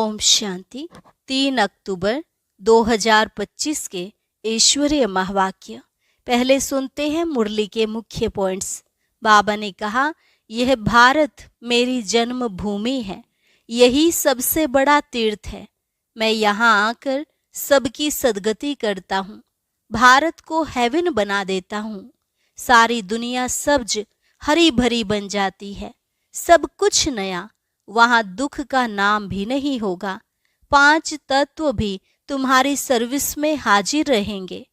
ओम शांति। 3 अक्टूबर 2025 के ईश्वरीय महावाक्य। पहले सुनते हैं मुरली के मुख्य पॉइंट्स। बाबा ने कहा, यह भारत मेरी जन्मभूमि है, यही सबसे बड़ा तीर्थ है। मैं यहाँ आकर सबकी सद्गति करता हूँ, भारत को हेवन बना देता हूँ। सारी दुनिया सब्ज हरी भरी बन जाती है, सब कुछ नया, वहाँ दुख का नाम भी नहीं होगा। 5 तत्व भी तुम्हारी सर्विस में हाजिर रहेंगे।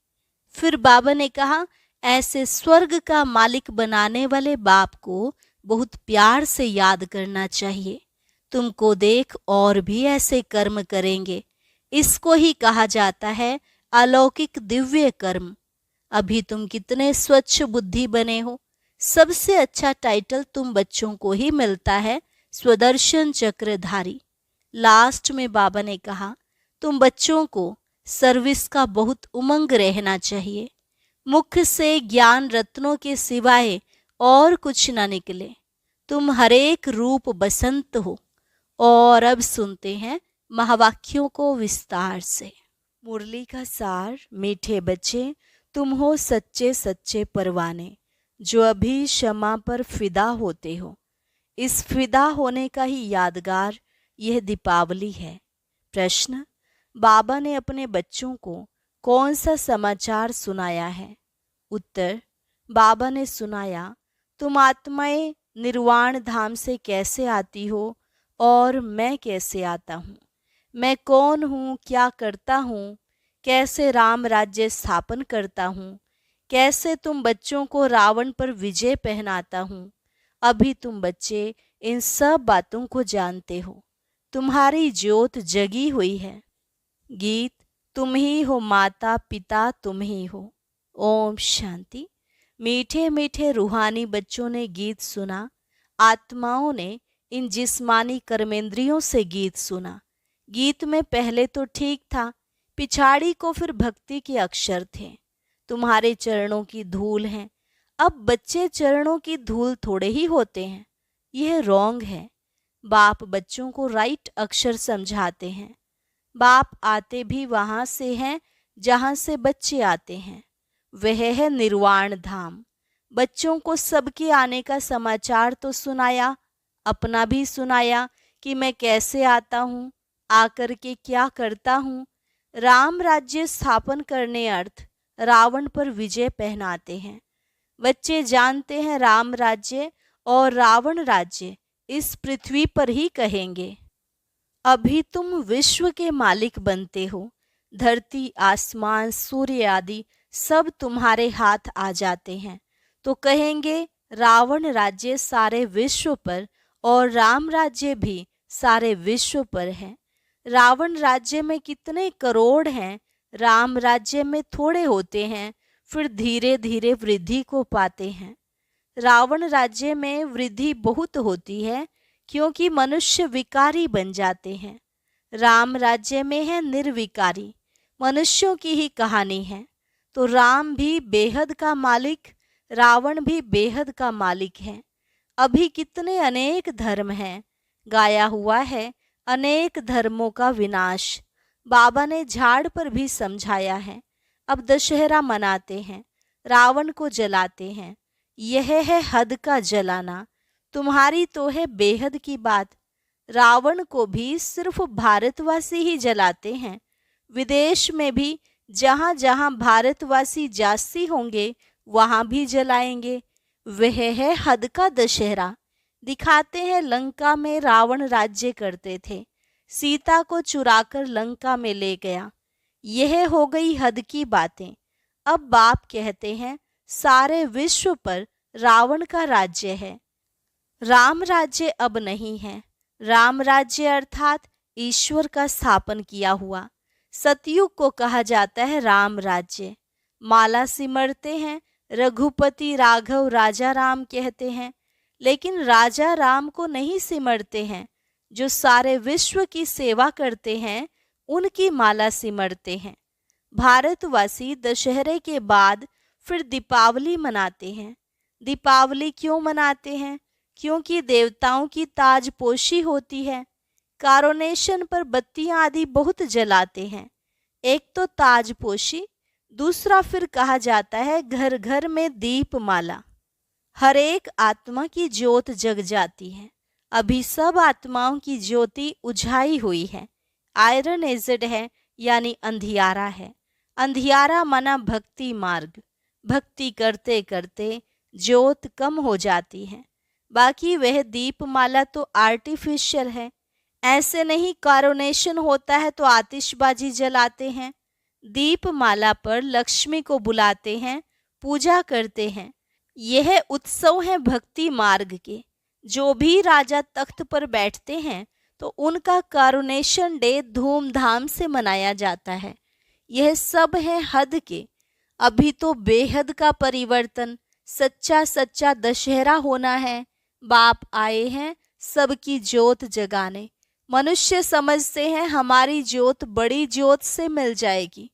फिर बाबा ने कहा, ऐसे स्वर्ग का मालिक बनाने वाले बाप को बहुत प्यार से याद करना चाहिए। तुमको देख और भी ऐसे कर्म करेंगे। इसको ही कहा जाता है अलौकिक दिव्य कर्म। अभी तुम कितने स्वच्छ बुद्धि बने हो। सबसे अच्छा टाइटल तुम बच्चों को ही मिलता है, स्वदर्शन चक्रधारी। लास्ट में बाबा ने कहा, तुम बच्चों को सर्विस का बहुत उमंग रहना चाहिए। मुख से ज्ञान रत्नों के सिवाय और कुछ ना निकले। तुम हरेक रूप बसंत हो। और अब सुनते हैं महावाक्यों को विस्तार से। मुरली का सार। मीठे बच्चे, तुम हो सच्चे सच्चे परवाने, जो अभी क्षमा पर फिदा होते हो। इस फिदा होने का ही यादगार यह दीपावली है। प्रश्न, बाबा ने अपने बच्चों को कौन सा समाचार सुनाया है? उत्तर, बाबा ने सुनाया, तुम आत्माएं निर्वाण धाम से कैसे आती हो और मैं कैसे आता हूँ। मैं कौन हूँ, क्या करता हूँ, कैसे राम राज्य स्थापन करता हूँ, कैसे तुम बच्चों को रावण पर विजय पहनाता हूँ। अभी तुम बच्चे इन सब बातों को जानते हो। तुम्हारी ज्योत जगी हुई है। गीत, तुम ही हो माता पिता, तुम ही हो। ओम शांति। मीठे मीठे रूहानी बच्चों ने गीत सुना। आत्माओं ने इन जिस्मानी कर्मेंद्रियों से गीत सुना। गीत में पहले तो ठीक था, पिछाड़ी को फिर भक्ति के अक्षर थे। तुम्हारे चरणों की धूल है। अब बच्चे चरणों की धूल थोड़े ही होते हैं, यह रॉन्ग है। बाप बच्चों को राइट अक्षर समझाते हैं। बाप आते भी वहां से हैं जहां से बच्चे आते हैं, वह है निर्वाण धाम। बच्चों को सबके आने का समाचार तो सुनाया, अपना भी सुनाया कि मैं कैसे आता हूँ, आकर के क्या करता हूँ। राम राज्य स्थापन करने अर्थ रावण पर विजय पहनाते हैं। बच्चे जानते हैं राम राज्य और रावण राज्य इस पृथ्वी पर ही कहेंगे। अभी तुम विश्व के मालिक बनते हो। धरती, आसमान, सूर्य आदि सब तुम्हारे हाथ आ जाते हैं तो कहेंगे रावण राज्य सारे विश्व पर और राम राज्य भी सारे विश्व पर है। रावण राज्य में कितने करोड़ हैं, राम राज्य में थोड़े होते हैं, फिर धीरे धीरे वृद्धि को पाते हैं। रावण राज्य में वृद्धि बहुत होती है क्योंकि मनुष्य विकारी बन जाते हैं। राम राज्य में है निर्विकारी, मनुष्यों की ही कहानी है। तो राम भी बेहद का मालिक, रावण भी बेहद का मालिक है। अभी कितने अनेक धर्म हैं, गाया हुआ है अनेक धर्मों का विनाश। बाबा ने झाड़ पर भी समझाया है। अब दशहरा मनाते हैं, रावण को जलाते हैं, यह है हद का जलाना। तुम्हारी तो है बेहद की बात। रावण को भी सिर्फ भारतवासी ही जलाते हैं। विदेश में भी जहाँ जहाँ भारतवासी जास्ती होंगे वहाँ भी जलाएंगे। वह है हद का दशहरा। दिखाते हैं लंका में रावण राज्य करते थे, सीता को चुराकर लंका में ले गया। यह हो गई हद की बातें। अब बाप कहते हैं सारे विश्व पर रावण का राज्य है, राम राज्य अब नहीं है। राम राज्य अर्थात ईश्वर का स्थापन किया हुआ। सतयुग को कहा जाता है राम राज्य। माला सिमरते हैं, रघुपति राघव राजा राम कहते हैं, लेकिन राजा राम को नहीं सिमरते हैं। जो सारे विश्व की सेवा करते हैं उनकी माला सिमरते हैं। भारतवासी दशहरे के बाद फिर दीपावली मनाते हैं। दीपावली क्यों मनाते हैं? क्योंकि देवताओं की ताजपोशी होती है। कारोनेशन पर बत्तियां आदि बहुत जलाते हैं। एक तो ताजपोशी, दूसरा फिर कहा जाता है घर घर में दीपमाला। हर एक आत्मा की ज्योत जग जाती है। अभी सब आत्माओं की ज्योति उझाई हुई है। आयरन एजेड है यानी अंधियारा है। अंधियारा माना भक्ति मार्ग। भक्ति करते करते ज्योत कम हो जाती है। बाकी वह दीपमाला तो आर्टिफिशियल है। ऐसे नहीं कारोनेशन होता है तो आतिशबाजी जलाते हैं। दीपमाला पर लक्ष्मी को बुलाते हैं, पूजा करते हैं। यह उत्सव है भक्ति मार्ग के। जो भी राजा तख्त पर बैठते हैं तो उनका कारोनेशन डे धूमधाम से मनाया जाता है। यह सब है हद के। अभी तो बेहद का परिवर्तन, सच्चा सच्चा दशहरा होना है। बाप आए हैं सबकी ज्योत जगाने। मनुष्य समझते हैं हमारी ज्योत बड़ी ज्योत से मिल जाएगी।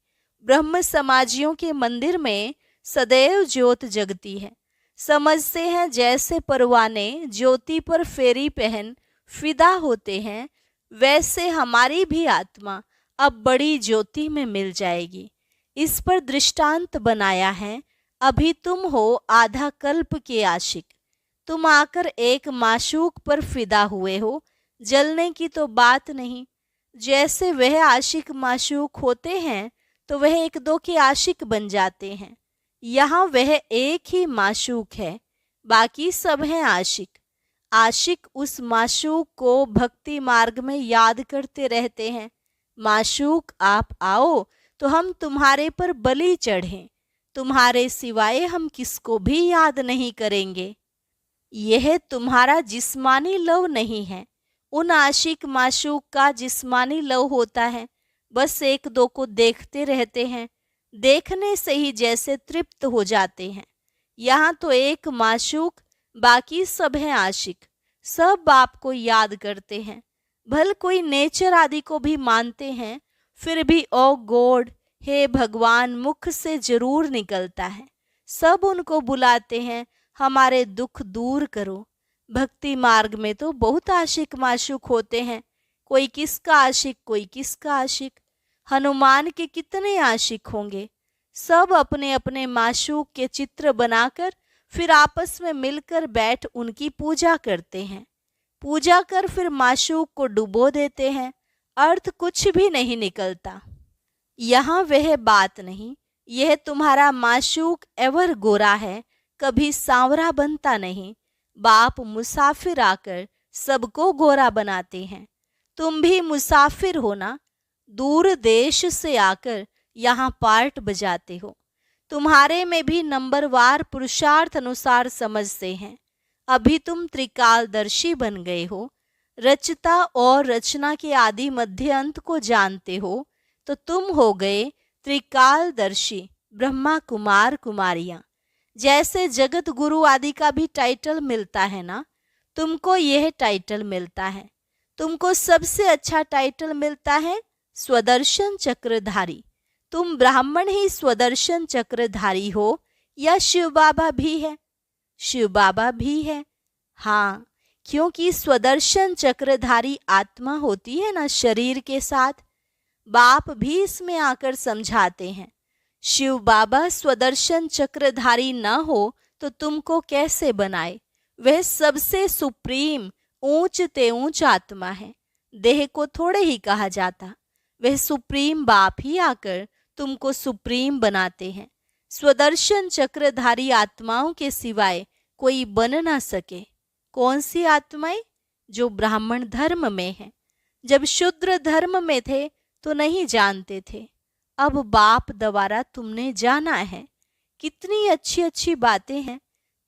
ब्रह्म समाजियों के मंदिर में सदैव ज्योत जगती है। समझते हैं जैसे परवाने ज्योति पर फेरी पहन फिदा होते हैं, वैसे हमारी भी आत्मा अब बड़ी ज्योति में मिल जाएगी। इस पर दृष्टांत बनाया है। अभी तुम हो आधा कल्प के आशिक। तुम आकर एक माशूक पर फिदा हुए हो, जलने की तो बात नहीं। जैसे वह आशिक माशूक होते हैं तो वह एक दो के आशिक बन जाते हैं। यहाँ वह एक ही माशूक है, बाकी सब हैं आशिक। आशिक उस माशूक को भक्ति मार्ग में याद करते रहते हैं। माशूक आप आओ तो हम तुम्हारे पर बलि चढ़ें, तुम्हारे सिवाय हम किसको भी याद नहीं करेंगे। यह तुम्हारा जिस्मानी लव नहीं है। उन आशिक माशूक का जिस्मानी लव होता है। बस एक दो को देखते रहते हैं, देखने से ही जैसे तृप्त हो जाते हैं। यहाँ तो एक माशूक, बाकी सब हैं आशिक। सब बाप को याद करते हैं। भल कोई नेचर आदि को भी मानते हैं, फिर भी ओ गॉड, हे भगवान मुख से जरूर निकलता है। सब उनको बुलाते हैं, हमारे दुख दूर करो। भक्ति मार्ग में तो बहुत आशिक माशूक होते हैं। कोई किसका आशिक, कोई किसका आशिक। हनुमान के कितने आशिक होंगे। सब अपने अपने माशूक के चित्र बनाकर फिर आपस में मिलकर बैठ उनकी पूजा करते हैं। पूजा कर फिर माशूक को डुबो देते हैं। अर्थ कुछ भी नहीं निकलता। यहाँ वह बात नहीं। यह तुम्हारा माशूक एवर गोरा है, कभी सांवरा बनता नहीं। बाप मुसाफिर आकर सबको गोरा बनाते हैं। तुम भी मुसाफिर हो ना, दूर देश से आकर यहाँ पार्ट बजाते हो। तुम्हारे में भी नंबरवार पुरुषार्थ अनुसार समझते हैं। अभी तुम त्रिकालदर्शी बन गए हो। रचता और रचना के आदि मध्य अंत को जानते हो तो तुम हो गए त्रिकालदर्शी ब्रह्मा कुमार कुमारियां। जैसे जगत गुरु आदि का भी टाइटल मिलता है ना, तुमको यह टाइटल मिलता है। तुमको सबसे अच्छा टाइटल मिलता है स्वदर्शन चक्रधारी। तुम ब्राह्मण ही स्वदर्शन चक्रधारी हो या शिव बाबा भी है? शिव बाबा भी है, हाँ, क्योंकि स्वदर्शन चक्रधारी आत्मा होती है ना शरीर के साथ। बाप भी इसमें आकर समझाते हैं। शिव बाबा स्वदर्शन चक्रधारी न हो तो तुमको कैसे बनाए? वह सबसे सुप्रीम ऊंच ते ऊंच आत्मा है। देह को थोड़े ही कहा जाता। वह सुप्रीम बाप ही आकर तुमको सुप्रीम बनाते हैं। स्वदर्शन चक्रधारी आत्माओं के सिवाय कोई बन ना सके। कौन सी आत्माएं? जो ब्राह्मण धर्म में है। जब शूद्र धर्म में थे तो नहीं जानते थे, अब बाप द्वारा तुमने जाना है। कितनी अच्छी अच्छी बातें हैं,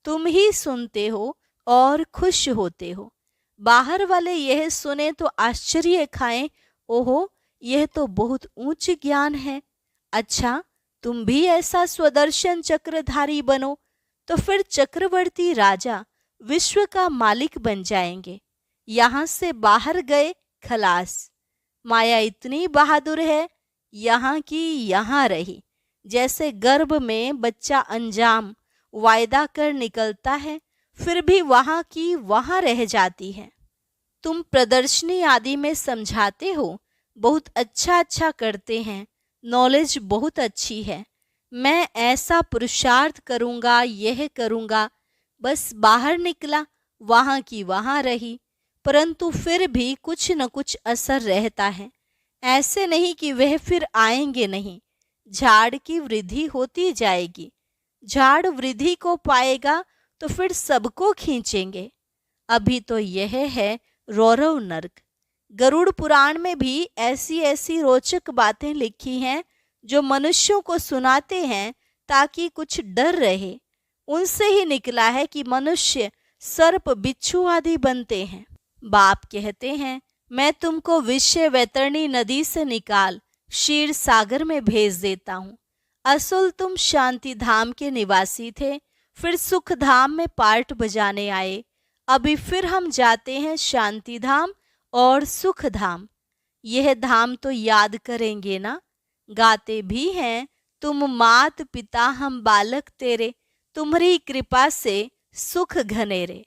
तुम ही सुनते हो और खुश होते हो। बाहर वाले यह सुने तो आश्चर्य खाएं, ओहो यह तो बहुत ऊंच ज्ञान है। अच्छा, तुम भी ऐसा स्वदर्शन चक्रधारी बनो तो फिर चक्रवर्ती राजा विश्व का मालिक बन जाएंगे। यहाँ से बाहर गए खलास। माया इतनी बहादुर है, यहाँ की यहाँ रही। जैसे गर्भ में बच्चा अंजाम वायदा कर निकलता है, फिर भी वहाँ की वहाँ रह जाती है। तुम प्रदर्शनी आदि में समझाते हो, बहुत अच्छा करते हैं, नॉलेज बहुत अच्छी है। मैं ऐसा पुरुषार्थ करूँगा, यह करूँगा, बस बाहर निकला, वहाँ की वहाँ रही, परंतु फिर भी कुछ न कुछ असर रहता है। ऐसे नहीं कि वह फिर आएंगे नहीं, झाड़ की वृद्धि होती जाएगी। झाड़ वृद्धि को पाएगा तो फिर सबको खींचेंगे। अभी तो यह है रौरव नर्क। गरुड़ पुराण में भी ऐसी ऐसी रोचक बातें लिखी हैं जो मनुष्यों को सुनाते हैं ताकि कुछ डर रहे। उनसे ही निकला है कि मनुष्य सर्प बिच्छू आदि बनते हैं। बाप कहते हैं, मैं तुमको विषय वैतरणी नदी से निकाल क्षीर सागर में भेज देता हूँ। असुल तुम शांति धाम के निवासी थे, फिर सुख धाम में पार्ट बजाने आए। अभी फिर हम जाते हैं शांति धाम और सुख धाम। यह धाम तो याद करेंगे ना? गाते भी हैं, तुम मात पिता हम बालक तेरे, तुम्हारी कृपा से सुख घनेरे।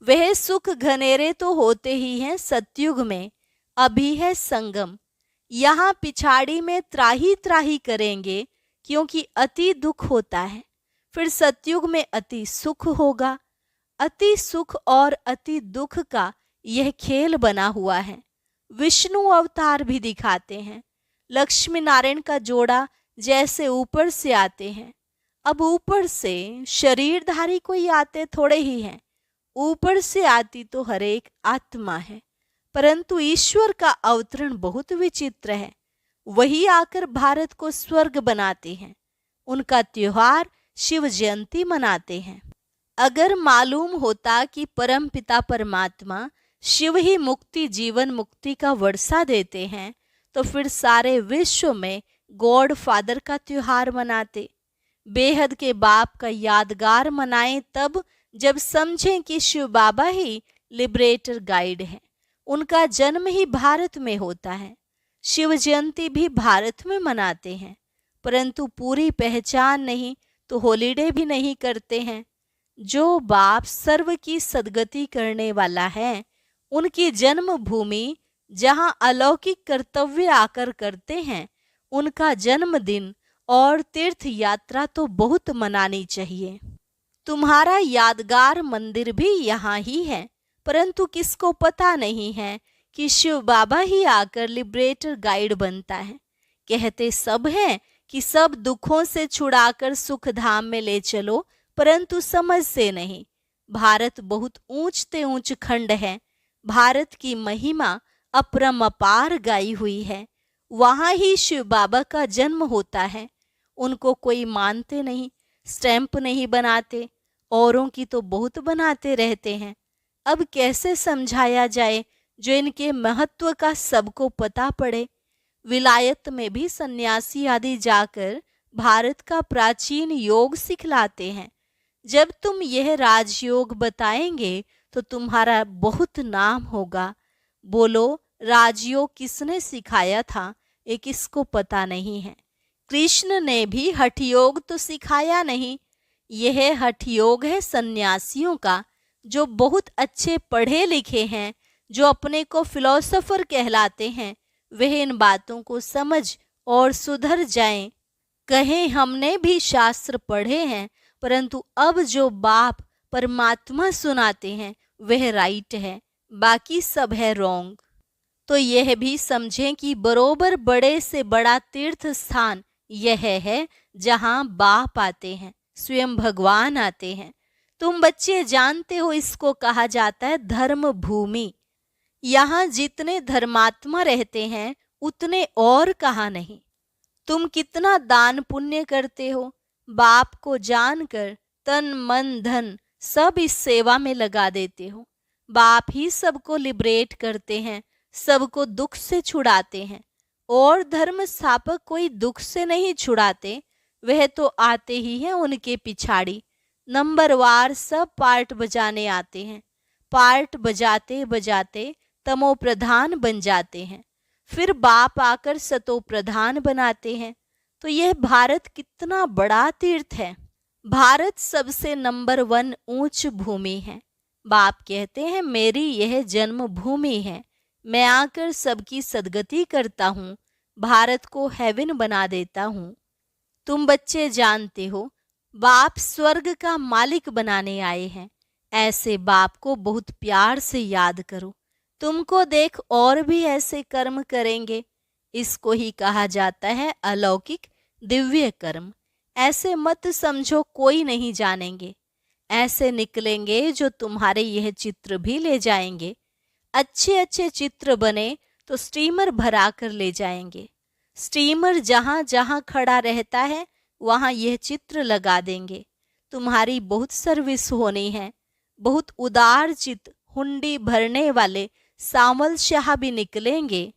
वह सुख घनेरे तो होते ही हैं सतयुग में, अभी है संगम। यहाँ पिछाड़ी में त्राही त्राही करेंगे क्योंकि अति दुख होता है, फिर सतयुग में अति सुख होगा। अति सुख और अति दुख का यह खेल बना हुआ है। विष्णु अवतार भी दिखाते हैं। लक्ष्मी नारायण का जोड़ा जैसे ऊपर से आते हैं। अब ऊपर से शरीरधारी कोई आते थोड़े ही हैं, ऊपर से आती तो हर एक आत्मा है। परंतु ईश्वर का अवतरण बहुत विचित्र है। वही आकर भारत को स्वर्ग बनाते हैं। उनका त्योहार शिव जयंती मनाते हैं। अगर मालूम होता कि परम पिता परमात्मा शिव ही मुक्ति जीवन मुक्ति का वर्षा देते हैं, तो फिर सारे विश्व में गॉड फादर का त्योहार मनाते। बेहद के बाप का यादगार मनाएं तब जब समझें कि शिव बाबा ही लिबरेटर गाइड है। उनका जन्म ही भारत में होता है। शिव जयंती भी भारत में मनाते हैं, परंतु पूरी पहचान नहीं तो हॉलीडे भी नहीं करते हैं। जो बाप सर्व की सद्गति करने वाला है, उनकी जन्म भूमि जहाँ अलौकिक कर्तव्य आकर करते हैं, उनका जन्मदिन और तीर्थ यात्रा तो बहुत मनानी चाहिए। तुम्हारा यादगार मंदिर भी यहाँ ही है, परंतु किसको पता नहीं है कि शिव बाबा ही आकर लिबरेटर गाइड बनता है। कहते सब हैं कि सब दुखों से छुड़ाकर सुख धाम में ले चलो, परंतु समझते नहीं। भारत बहुत ऊंच ते ऊंच खंड है। भारत की महिमा अपरंपार गाई हुई है। वहाँ ही शिव बाबा का जन्म होता है। उनको कोई मानते नहीं, स्टैंप नहीं बनाते, औरों की तो बहुत बनाते रहते हैं। अब कैसे समझाया जाए जो इनके महत्व का सबको पता पड़े। विलायत में भी सन्यासी आदि जाकर भारत का प्राचीन योग सिखलाते हैं। जब तुम यह राजयोग बताएंगे तो तुम्हारा बहुत नाम होगा। बोलो, राजयोग किसने सिखाया था, ये किसको पता नहीं है। कृष्ण ने भी हठयोग तो सिखाया नहीं। यह हठयोग है सन्यासियों का, जो बहुत अच्छे पढ़े लिखे हैं, जो अपने को फिलोसोफर कहलाते हैं। वह इन बातों को समझ और सुधर जाएं। कहें हमने भी शास्त्र पढ़े हैं, परंतु अब जो बाप परमात्मा सुनाते हैं वह राइट है, बाकी सब है रॉन्ग। तो यह भी समझें कि बरोबर बड़े से बड़ा तीर्थ स्थान यह है जहां बाप आते हैं, स्वयं भगवान आते हैं। तुम बच्चे जानते हो, इसको कहा जाता है धर्म भूमि। यहाँ जितने धर्मात्मा रहते हैं उतने और कहाँ नहीं। तुम कितना दान पुण्य करते हो, बाप को जानकर तन मन धन सब इस सेवा में लगा देते हो। बाप ही सबको लिबरेट करते हैं, सबको दुख से छुड़ाते हैं। और धर्म स्थापक कोई दुख से नहीं छुड़ाते, वह तो आते ही हैं उनके पिछाड़ी। नंबरवार सब पार्ट बजाने आते हैं। पार्ट बजाते बजाते तमो प्रधान बन जाते हैं, फिर बाप आकर सतो प्रधान बनाते हैं। तो यह भारत कितना बड़ा तीर्थ है। भारत सबसे नंबर 1 ऊंच भूमि है। बाप कहते हैं मेरी यह जन्मभूमि है, मैं आकर सबकी सद्गति करता हूँ, भारत को हेवन बना देता हूँ। तुम बच्चे जानते हो बाप स्वर्ग का मालिक बनाने आए हैं। ऐसे बाप को बहुत प्यार से याद करो, तुमको देख और भी ऐसे कर्म करेंगे। इसको ही कहा जाता है अलौकिक दिव्य कर्म। ऐसे मत समझो कोई नहीं जानेंगे, ऐसे निकलेंगे जो तुम्हारे यह चित्र भी ले जाएंगे। अच्छे अच्छे चित्र बने तो स्टीमर भरा कर ले जाएंगे। स्टीमर जहाँ जहाँ खड़ा रहता है वहाँ यह चित्र लगा देंगे। तुम्हारी बहुत सर्विस होनी है। बहुत उदार चित्त हुंडी भरने वाले सामल शाह भी निकलेंगे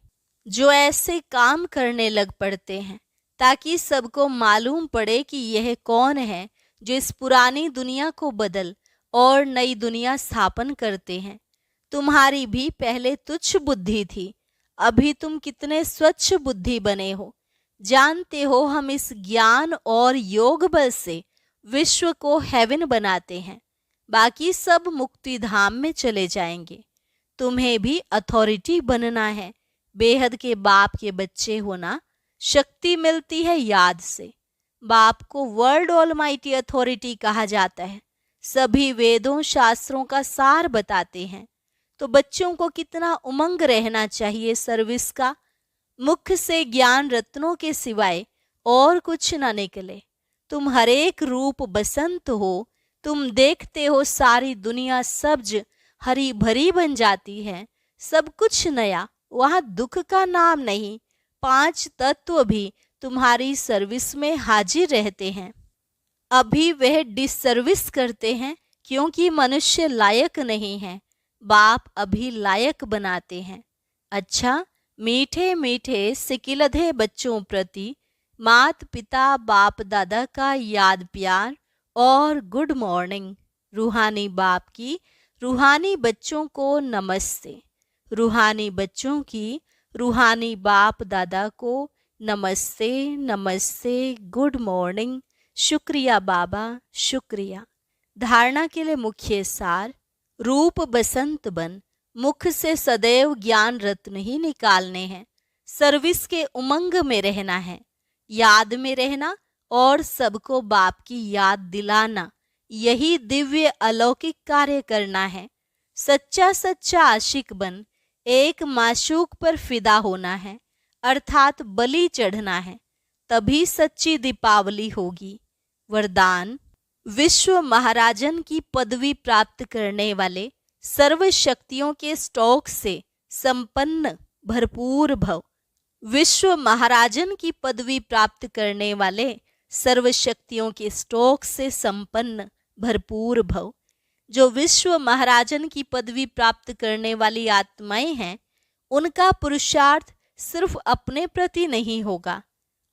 जो ऐसे काम करने लग पड़ते हैं ताकि सबको मालूम पड़े कि यह कौन है जो इस पुरानी दुनिया को बदल और नई दुनिया स्थापन करते हैं। तुम्हारी भी पहले तुच्छ बुद्धि थी, अभी तुम कितने स्वच्छ बुद्धि बने हो। जानते हो हम इस ज्ञान और योग बल से विश्व को हेवन बनाते हैं, बाकी सब मुक्ति धाम में चले जाएंगे। तुम्हें भी अथॉरिटी बनना है। बेहद के बाप के बच्चे होना, शक्ति मिलती है याद से। बाप को वर्ल्ड ऑलमाइटी अथॉरिटी कहा जाता है। सभी वेदों शास्त्रों का सार बताते हैं। तो बच्चों को कितना उमंग रहना चाहिए सर्विस का। मुख से ज्ञान रत्नों के सिवाय और कुछ ना निकले। तुम हरेक रूप बसंत हो। तुम देखते हो सारी दुनिया सब्ज हरी भरी बन जाती है, सब कुछ नया, वहां दुख का नाम नहीं। 5 तत्व भी तुम्हारी सर्विस में हाजिर रहते हैं। अभी वह डिसर्विस करते हैं क्योंकि मनुष्य लायक नहीं है। बाप अभी लायक बनाते हैं। अच्छा, मीठे मीठे सिकिलधे बच्चों प्रति मात पिता बाप दादा का याद प्यार और गुड मॉर्निंग। रूहानी बाप की रूहानी बच्चों को नमस्ते। रूहानी बच्चों की रूहानी बाप दादा को नमस्ते नमस्ते, गुड मॉर्निंग। शुक्रिया बाबा, शुक्रिया। धारणा के लिए मुख्य सार, रूप बसंत बन, मुख से सदैव ज्ञान रत्न ही निकालने हैं। सर्विस के उमंग में रहना है, याद में रहना और सबको बाप की याद दिलाना, यही दिव्य अलौकिक कार्य करना है। सच्चा सच्चा आशिक बन एक माशूक पर फिदा होना है, अर्थात बलि चढ़ना है, तभी सच्ची दीपावली होगी। वरदान, विश्व महाराजन की पदवी प्राप्त करने वाले सर्व शक्तियों के स्टॉक से संपन्न भरपूर भव। विश्व महाराजन की पदवी प्राप्त करने वाले सर्व शक्तियों के स्टॉक से संपन्न भरपूर भव। जो विश्व महाराजन की पदवी प्राप्त करने वाली आत्माएं हैं, उनका पुरुषार्थ सिर्फ अपने प्रति नहीं होगा।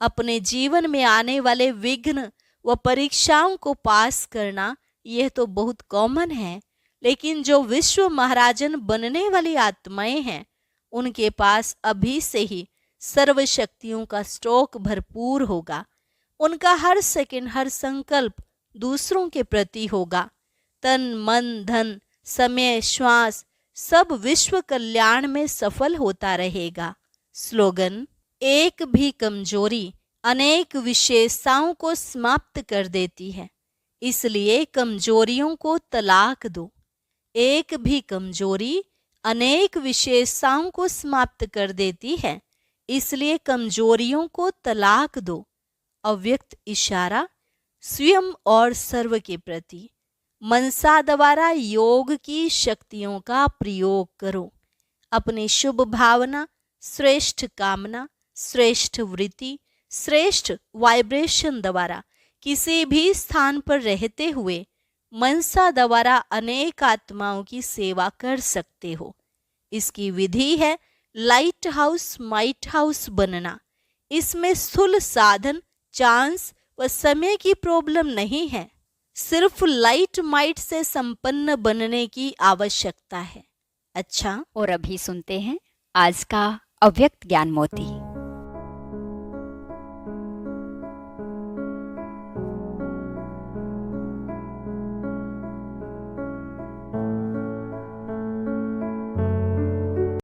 अपने जीवन में आने वाले विघ्न व परीक्षाओं को पास करना यह तो बहुत कॉमन है, लेकिन जो विश्व महाराजन बनने वाली आत्माएं हैं, उनके पास अभी से ही सर्व शक्तियों का स्टॉक भरपूर होगा। उनका हर सेकंड, हर संकल्प दूसरों के प्रति होगा। तन मन धन समय श्वास सब विश्व कल्याण में सफल होता रहेगा। स्लोगन, एक भी कमजोरी अनेक विशेषताओं को समाप्त कर देती है, इसलिए कमजोरियों को तलाक दो। एक भी कमजोरी अनेक विशेषताओं को समाप्त कर देती है, इसलिए कमजोरियों को तलाक दो। अव्यक्त इशारा स्वयं और सर्व के प्रति मनसा द्वारा योग की शक्तियों का प्रयोग करो। अपनी शुभ भावना, श्रेष्ठ कामना, श्रेष्ठ वृत्ति, श्रेष्ठ वाइब्रेशन द्वारा किसी भी स्थान पर रहते हुए मनसा द्वारा अनेक आत्माओं की सेवा कर सकते हो। इसकी विधि है लाइट हाउस माइट हाउस बनना। इसमें स्थूल साधन, चांस व समय की प्रॉब्लम नहीं है, सिर्फ लाइट माइट से संपन्न बनने की आवश्यकता है। अच्छा, और अभी सुनते हैं आज का अव्यक्त ज्ञान मोती।